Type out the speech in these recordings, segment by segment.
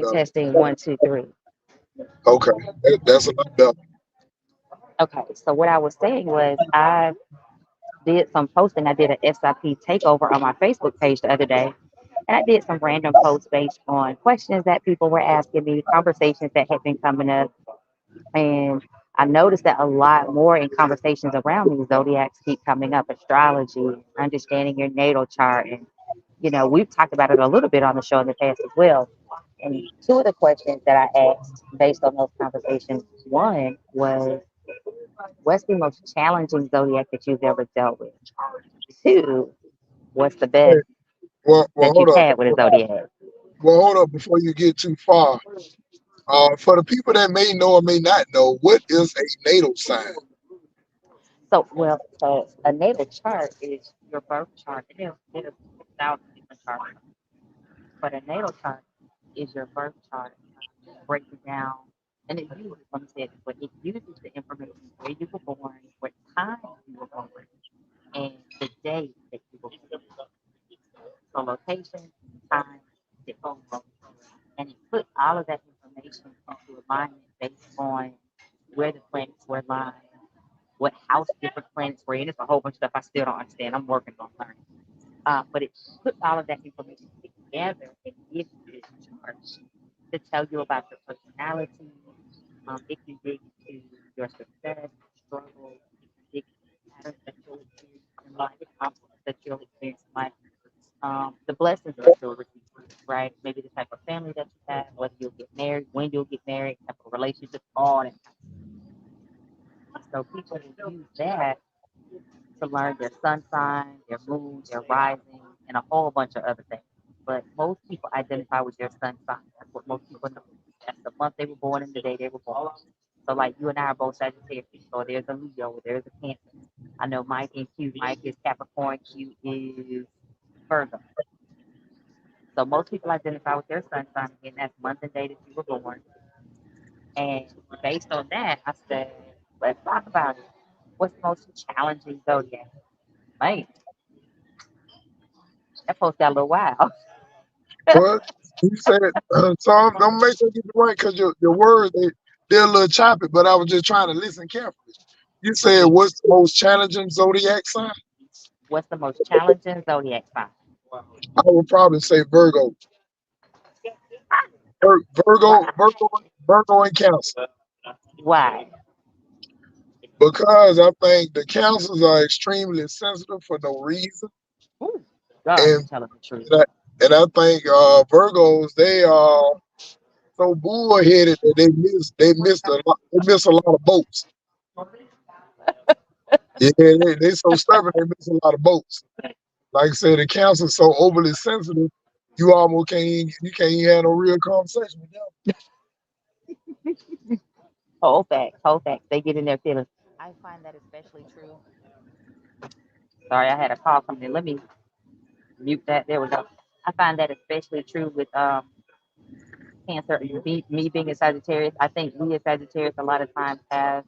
Testing one, two, three. Okay, that's a lot better. Okay, so what I was saying was I did some posting. I did a SIP takeover on my Facebook page the other day, and I did some random posts based on questions that people were asking me, conversations that had been coming up, and I noticed that a lot more in conversations around these zodiacs keep coming up: astrology, understanding your natal chart, and we've talked about it a little bit on the show in the past as well. And two of the questions that I asked based on those conversations, one was, what's the most challenging zodiac that you've ever dealt with? Two, what's the Hey, best well, that hold you've up. had with a zodiac? Well, hold up before you get too far. For the people that may know or may not know, what is a natal sign? So a natal chart is your birth chart. There's 6,000 different charts, but a natal chart is your birth chart. Breaks it down, and it uses, let me say it this way, it uses the information where you were born, what time you were born, and the day that you were born. So location, time, the phone number, and it puts all of that information into alignment based on where the planets were aligned, what house different planets were in. It's a whole bunch of stuff I still don't understand. I'm working on learning. But it puts all of that information together and gives you this chart to tell you about your personality. It can dig into your success, struggle, it can dig into patterns that you'll experience in life, conflicts that you'll experience in life, the blessings that you'll receive, right? Maybe the type of family that you have, whether you'll get married, when you'll get married, type of relationship, all that. So people will use that to learn their sun sign, their moon, their rising, and a whole bunch of other things. But most people identify with their sun sign. That's what most people know. That's the month they were born and the day they were born. So like you and I are both Sagittarius. So there's a Leo, there's a Cancer. I know Mike and Q. Mike is Capricorn, Q is Virgo. So most people identify with their sun sign, and that's month and day that you were born. And based on that, I said, let's talk about it. What's the most challenging zodiac? Man, that post got a little wild. What you said? So I'm make sure I get it right because your words they're a little choppy, but I was just trying to listen carefully. You said Yeah. what's the most challenging zodiac sign? What's the most challenging zodiac sign? I would probably say Virgo. Virgo, and Cancer. Why? Because I think the cancers are extremely sensitive for no reason, Ooh, God, you and telling the truth. and I, and I think Virgos they are so bullheaded that they miss a lot of boats. Yeah, they so stubborn they miss a lot of boats. Like I said, the cancers so overly sensitive, you can't even have no real conversation with them. Whole facts. They get in their feelings. I find that especially true. Sorry, I had a call coming in. Let me mute that. There we go. I find that especially true with Cancer. Me being a Sagittarius, I think we as Sagittarius a lot of times have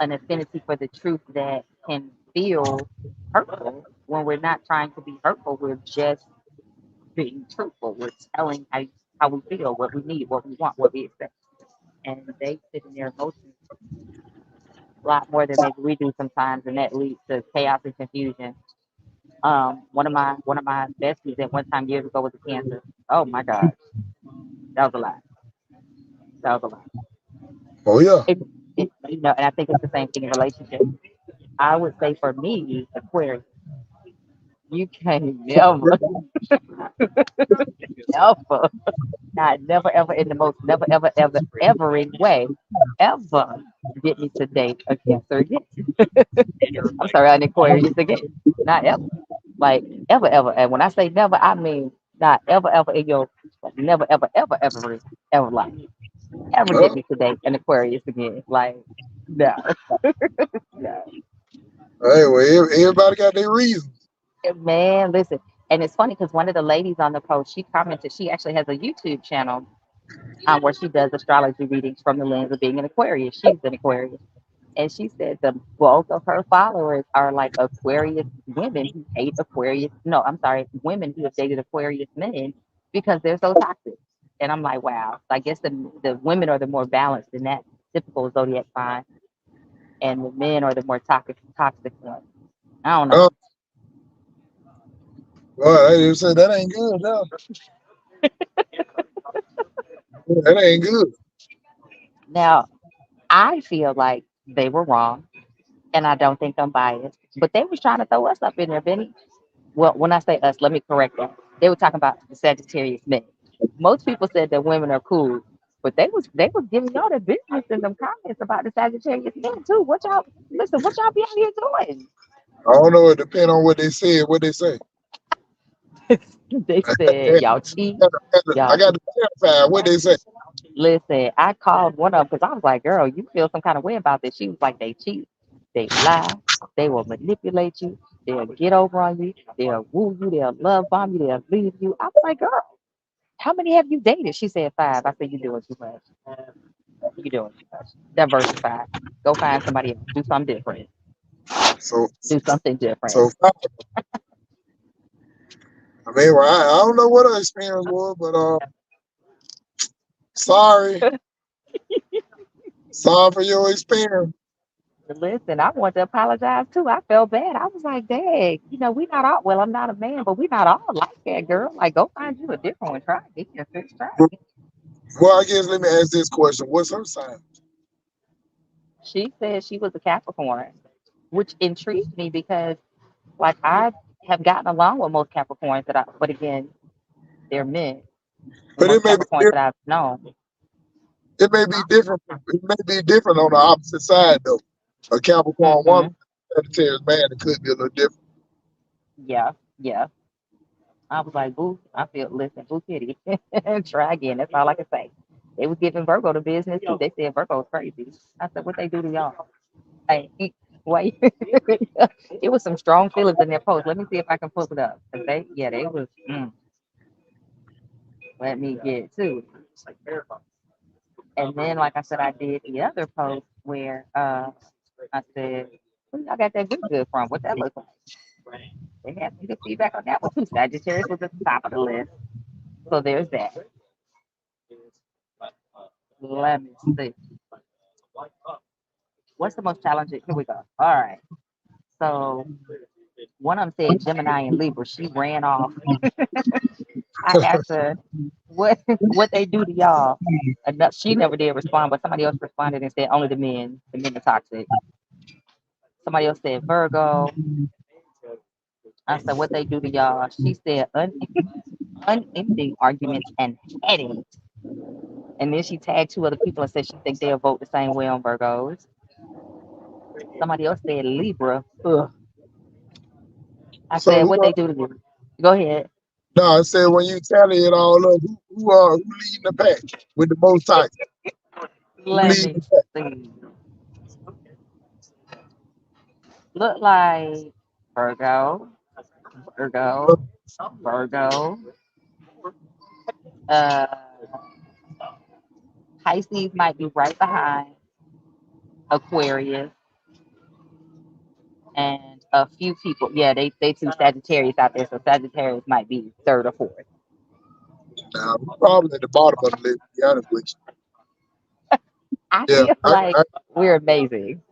an affinity for the truth that can feel hurtful when we're not trying to be hurtful. We're just being truthful. We're telling how we feel, what we need, what we want, what we expect. And they sit in their emotions a lot more than maybe we do sometimes, and that leads to chaos and confusion. One of my besties at one time years ago was a Cancer. Oh my God, that was a lot. That was a lot. Oh yeah. And I think it's the same thing in relationships. I would say for me, Aquarius, you can never, ever, not never, ever in the most never, ever, ever, evering way, ever get me to date a Cancer again. I'm sorry, an Aquarius again. Not ever. Like ever, ever. And when I say never, I mean not ever, ever in your never, ever, ever, ever life. Ever Well, get me to date an Aquarius again. Like, no, no. hey, well, everybody got their reasons. Man, listen. And it's funny because one of the ladies on the post, she commented, she actually has a YouTube channel where she does astrology readings from the lens of being an Aquarius. She's an Aquarius. And she said the bulk of her followers are like Aquarius women who hate Aquarius. No, I'm sorry, women who have dated Aquarius men because they're so toxic. And I'm like, wow. So I guess the women are the more balanced in that typical zodiac sign, and the men are the more toxic ones. I don't know. Oh, well, I just said that ain't good. No, that ain't good. Now, I feel like they were wrong, and I don't think I'm biased. But they was trying to throw us up in there, Benny. Well, when I say us, let me correct that. They were talking about the Sagittarius men. Most people said that women are cool, but they was giving y'all the business in them comments about the Sagittarius men too. What y'all listen? What y'all be out here doing? I don't know. It depends on what they said. What they say. They said y'all cheat, I y'all. got to clarify what they say. Listen, I called one of them because I was like, girl, you feel some kind of way about this. She was like, they cheat, they lie, they will manipulate you, they'll get over on you, they'll woo you, they'll love bomb you, they'll leave you. I was like, girl, how many have you dated? She said five. I said, you doing too much. You doing too much. Diversify. Go find somebody else. Do something different. So, Do something different. so I mean, well, I don't know what her experience was, but sorry, sorry for your experience. Listen, I want to apologize too. I felt bad. I was like, dang, we not all, well, I'm not a man, but we not all like that, girl. Like, go find you a different one. Try again. Just try again. Well, I guess let me ask this question: what's her sign? She said she was a Capricorn, which intrigued me because, like, I have gotten along with most Capricorns but again, they're men. And But most Capricorns that I've known. it may be different. It may be different on the opposite side though. A Capricorn woman, Hmm. Sagittarius man, it could be a little different. Yeah, yeah. I was like, boo, listen, boo kitty. Try again. That's all I can say. They was giving Virgo the business too. They said Virgo is crazy. I said, what they do to y'all? Hey, wait. It was some strong feelings in their post. Let me see if I can pull it up. 'Cause they was, let me get to it. And then, like I said, I did the other post where I said, who y'all got that good from? What that look like? They had some good feedback on that one too. Sagittarius was at the top of the list. So there's that. Let me see. What's the most challenging? Here we go. All right. So one of them said Gemini and Libra. She ran off. I asked her what they do to y'all. Enough. She never did respond, but somebody else responded and said only the men. The men are toxic. Somebody else said Virgo. I said what they do to y'all. She said unending arguments and headaches. And then she tagged two other people and said she thinks they'll vote the same way on Virgos. Somebody else said Libra. Ugh. I So said, what they do to you? Go ahead. no, I said when you tally it all up, who leading the pack with the most titles? Who Let leading me the pack? see. Look like Virgo, Virgo, Virgo. Uh, Pisces might be right behind Aquarius, and a few people. Yeah, they two Sagittarius out there, so Sagittarius might be third or fourth. Now, we're probably at the bottom of the list. To be honest with I you. Yeah, feel like we're amazing.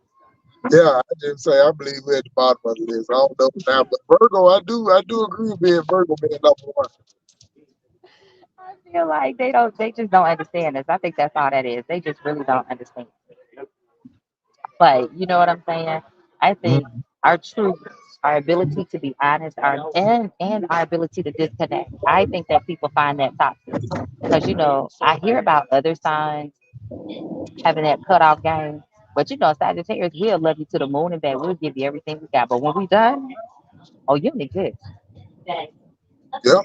I just say I believe we're at the bottom of the list. I don't know now, but Virgo, I do agree with being Virgo being number one. I feel like they just don't understand us. I think that's all that is. They just really don't understand. But you know what I'm saying? I think Mhm. our truth, our ability to be honest, and our ability to disconnect. I think that people find that toxic because I hear about other signs having that cutoff game, but Sagittarius will love you to the moon and back. We'll give you everything we got, but when we done, oh, you don't exist. Yeah,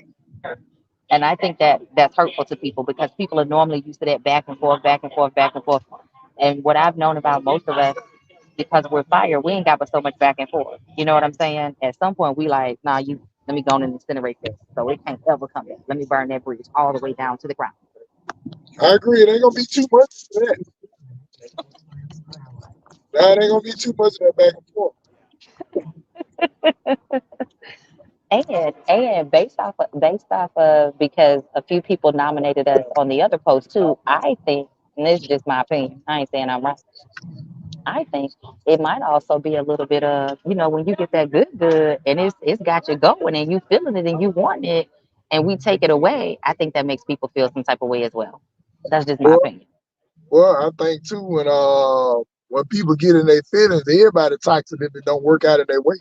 And I think that that's hurtful to people because people are normally used to that back and forth, back and forth, back and forth. And what I've known about most of us, because we're fire, we ain't got but so much back and forth. You know what I'm saying? At some point, we like, nah, let me go on and incinerate this, so it can't ever come back. Let me burn that bridge all the way down to the ground. I agree. It ain't gonna be too much of that. That ain't gonna be too much of that back and forth. And based off of because a few people nominated us on the other post too, I think, and this is just my opinion, I ain't saying I'm right. I think it might also be a little bit of, when you get that good and it's got you going and you feeling it and you want it and we take it away, I think that makes people feel some type of way as well. That's just my Well, opinion. well, I think too when people get in their feelings, everybody toxic if it don't work out in their way.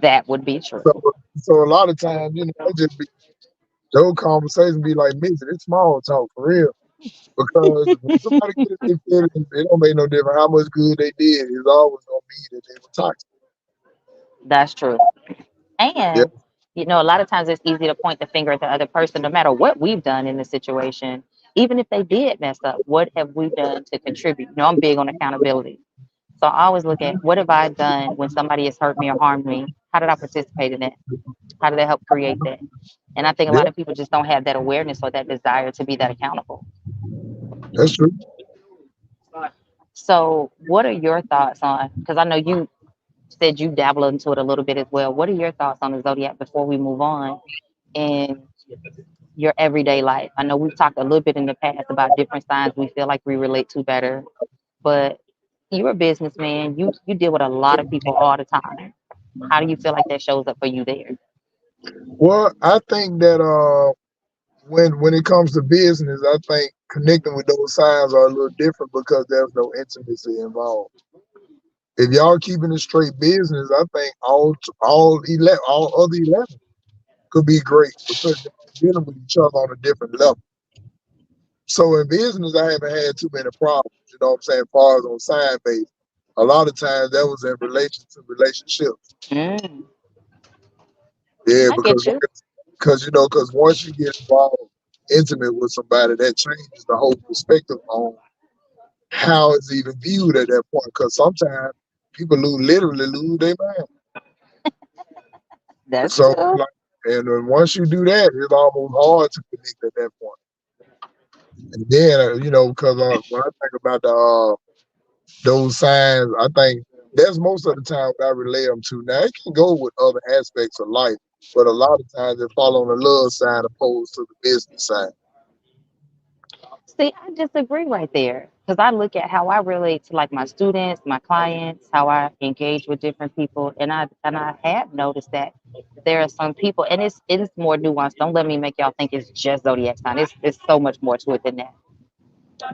That would be true. So, so a lot of times, it just be those conversations be like, "Miss, it's small talk for real." Because when somebody get in their feelings, it don't make no difference how much good they did. It's always gonna be that they were toxic. That's true. Yeah. And, a lot of times it's easy to point the finger at the other person, no matter what we've done in the situation. Even if they did mess up, what have we done to contribute? I'm big on accountability. So I always look at what have I done when somebody has hurt me or harmed me? How did I participate in it? How did I help create that? And I think a Yeah, lot of people just don't have that awareness or that desire to be that accountable. that's true. So, what are your thoughts on? Because I know you said you dabble into it a little bit as well. What are your thoughts on the zodiac before we move on in your everyday life? I know we've talked a little bit in the past about different signs we feel like we relate to better, but you're a businessman. You deal with a lot of people all the time. How do you feel like that shows up for you there? Well, I think that when it comes to business, I think connecting with those signs are a little different because there's no intimacy involved. If y'all keeping a straight business, I think all other 11 could be great because y'all dealing with each other on a different level. So in business, I haven't had too many problems. You know what I'm saying? As far as on sign base, a lot of times that was in relation to relationships. Mm, Yeah, I get you. because once you get involved, intimate with somebody, that changes the whole perspective on how it's even viewed at that point. Because sometimes people literally lose their mind. That's So true. like, and then once you do that, it's almost hard to connect at that point. And then because when I think about those signs, I think that's most of the time what I relate them to. Now it can go with other aspects of life, but a lot of times it fall on the love side opposed to the business side. See, I disagree right there because I look at how I relate to like my students, my clients, how I engage with different people, and I have noticed that there are some people, and it's more nuanced. Don't let me make y'all think it's just zodiac sign. It's so much more to it than that.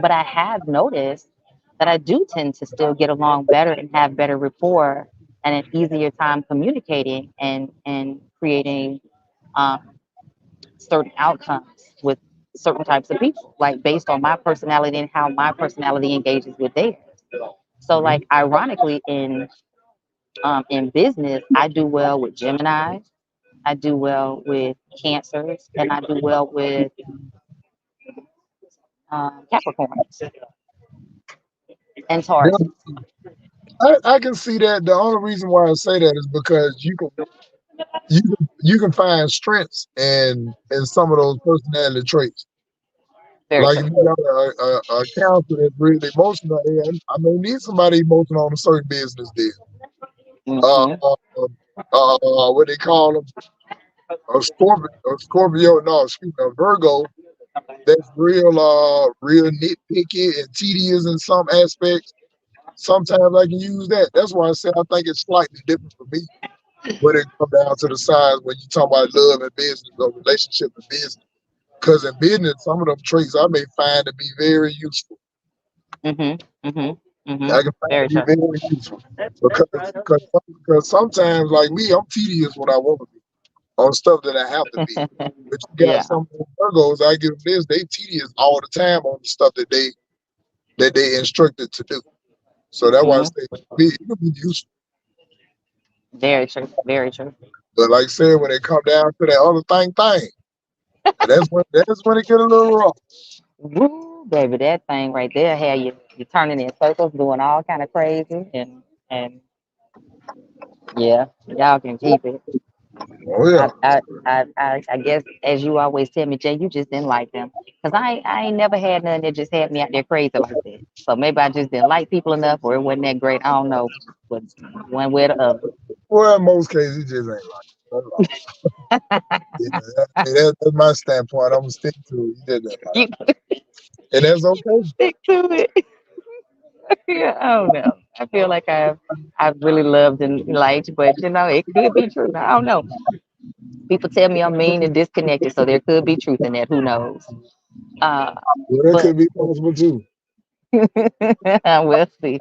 But I have noticed that I do tend to still get along better and have better rapport and an easier time communicating and creating um, certain outcomes with certain types of people, like based on my personality and how my personality engages with theirs. So, like, ironically, in business, I do well with Geminis, I do well with Cancers, and I do well with Capricorns and Yeah, Tauruses. I can see that. The only reason why I say that is because you can find strengths in some of those personality traits. Very Like true. if you got a counselor that's really emotional, and I may need somebody emotional on a certain business deal. Uh, Hmm. uh, what they call them, a Scorpio, no, excuse me, a Virgo. That's real nitpicky and tedious in some aspects. Sometimes I can use that. That's why I say I think it's slightly different for me when it comes down to the sides when you talk about love and business or relationship and business. Because in business, some of them traits I may find to be very useful. Hmm. Hmm. Hmm. I can find Very to be true. very useful because sometimes like me, I'm tedious when I want to be on stuff that I have to be. But you got Yeah. some Virgos, I give them this, they tedious all the time on the stuff that they instructed to do. So that's why I Hmm. say it can be useful. Very true. Very true. But like I said, when it come down to that other thing, and that's when it get a little rough. Woo, baby, that thing right there had you turning in circles, doing all kind of crazy, and yeah, y'all can keep it. Oh yeah. I guess as you always tell me, Jay, you just didn't like them because I ain't never had none that just had me out there crazy like that. So maybe I just didn't like people enough, or it wasn't that great. I don't know, but one way or the other. Well, in most cases, it just ain't right. Yeah, that's my standpoint. I'm gonna stick to it. You did that, You and that's okay. stick to it. Yeah, I don't know. I feel like I've really loved and liked, but it could be true. I don't know. People tell me I'm mean and disconnected, so there could be truth in that. Who knows? Uh, Well, that but could be possible too. we'll see.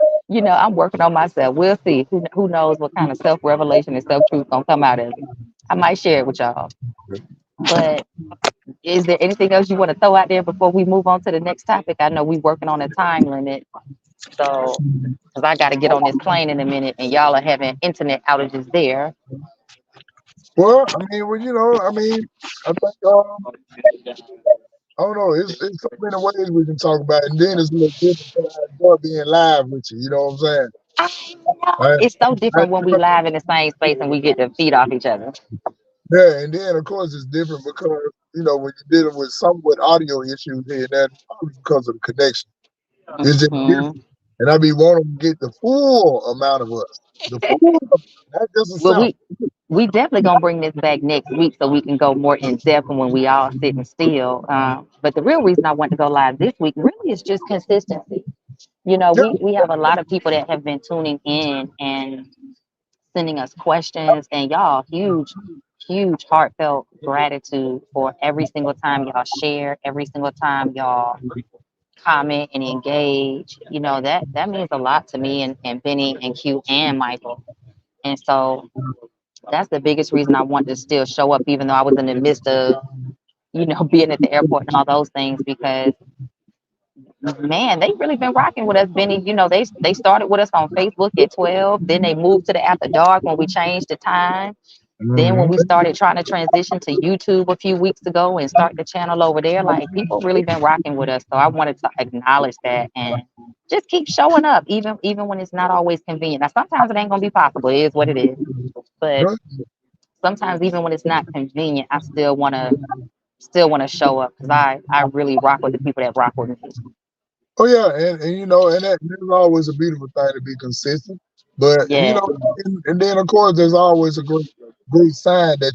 I'm working on myself. We'll see. Who knows what kind of self revelation and self truth gonna come out of it. I might share it with y'all. But is there anything else you want to throw out there before we move on to the next topic? I know we working on a time limit, so because I got to get on this plane in a minute, and y'all are having internet outages there. Well, I mean, I think I don't know. It's so many ways we can talk about it, and then it's a little different. 'Cause I enjoy being live with you. You know what I'm saying? I know. I, It's so I, different when we live in the same space and we get to feed off each other. yeah, and then of course it's different because when you're dealing with some with audio issues here, and that's probably because of the connection. It's just different, Hmm. and I be wanting to get the full amount of us, the full, amount, not just a Well, sample. we definitely gonna bring this back next week so we can go more in depth when we all sitting still. But the real reason I want to go live this week really is just consistency. Yeah. We have a lot of people that have been tuning in and sending us questions, and y'all, huge heartfelt gratitude for every single time y'all share, every single time y'all comment and engage. That means a lot to me and Benny and Q and Michael. And so that's the biggest reason I wanted to still show up, even though I was in the midst of, being at the airport and all those things, because man, they really been rocking with us, Benny. They started with us on Facebook at 12. Then they moved to the after dark when we changed the time. Then when Hmm. we started trying to transition to YouTube a few weeks ago and start the channel over there, like people really been rocking with us. So I wanted to acknowledge that and just keep showing up, even when it's not always convenient. Now sometimes it ain't gonna be possible. It is what it is. But Yeah. sometimes even when it's not convenient, I still wanna show up because I really rock with the people that rock with me. Oh yeah, and that's always a beautiful thing to be consistent. But Yeah. and then of course there's always a great sign that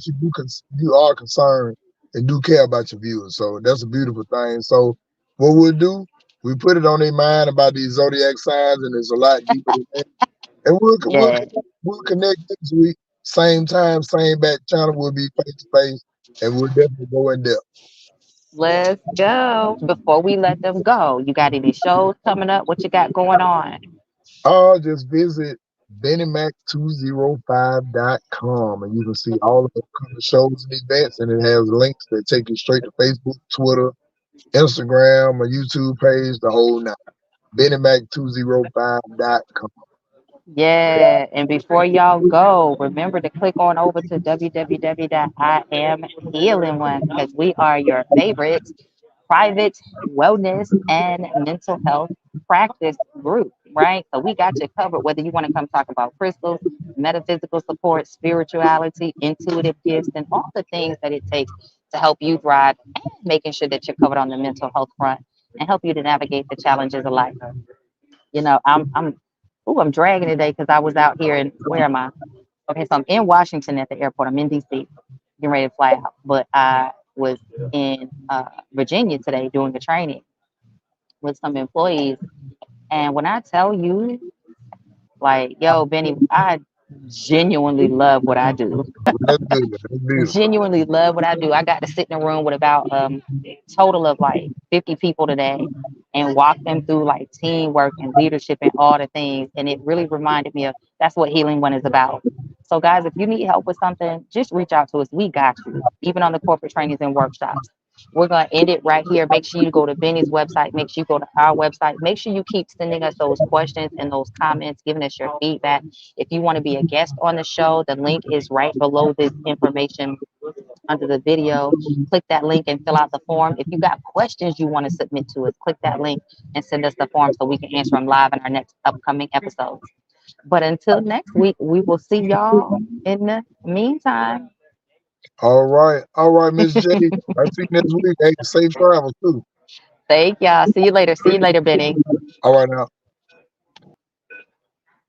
you are concerned and do care about your viewers. So that's a beautiful thing. So what we'll do, we put it on their mind about these zodiac signs, and it's a lot deeper than that. And Yeah. we'll connect next week, same time, same back channel. We'll be face to face, and we'll definitely go in depth. Let's go. Before we let them go, you got any shows coming up? What you got going on? Just visit bennymac205.com and you can see all of the upcoming shows and events, and it has links that take you straight to Facebook, Twitter, Instagram, a YouTube page, the whole nine. bennymac205.com. Yeah, and before y'all go, remember to click on over to www.iamhealing1 because we are your favorite private wellness and mental health practice group, right? So we got you covered whether you want to come talk about crystals, metaphysical support, spirituality, intuitive gifts, and all the things that it takes to help you thrive and making sure that you're covered on the mental health front and help you to navigate the challenges of life. I'm dragging today because I was out here and where am I? Okay, so I'm in Washington at the airport. I'm in DC, getting ready to fly out. But I was in Virginia today doing a training with some employees. And when I tell you, like, yo, Benny, I genuinely love what I do. That's good. That's beautiful. Genuinely love what I do. I got to sit in a room with about total of like 50 people today and walk them through like teamwork and leadership and all the things. And it really reminded me of that's what Healing One is about. So guys, if you need help with something, just reach out to us. We got you. Even on the corporate trainings and workshops. We're gonna end it right here. Make sure you go to Benny's website. Make sure you go to our website. Make sure you keep sending us those questions and those comments, giving us your feedback. If you want to be a guest on the show, the link is right below this information under the video. Click that link and fill out the form. If you got questions you want to submit to us, click that link and send us the form so we can answer them live in our next upcoming episodes. But until next week, we will see y'all in the meantime. All right, Miss J. I see you next week. Hey, safe travels too. Thank y'all. See you later. See you later, Benny. All right now.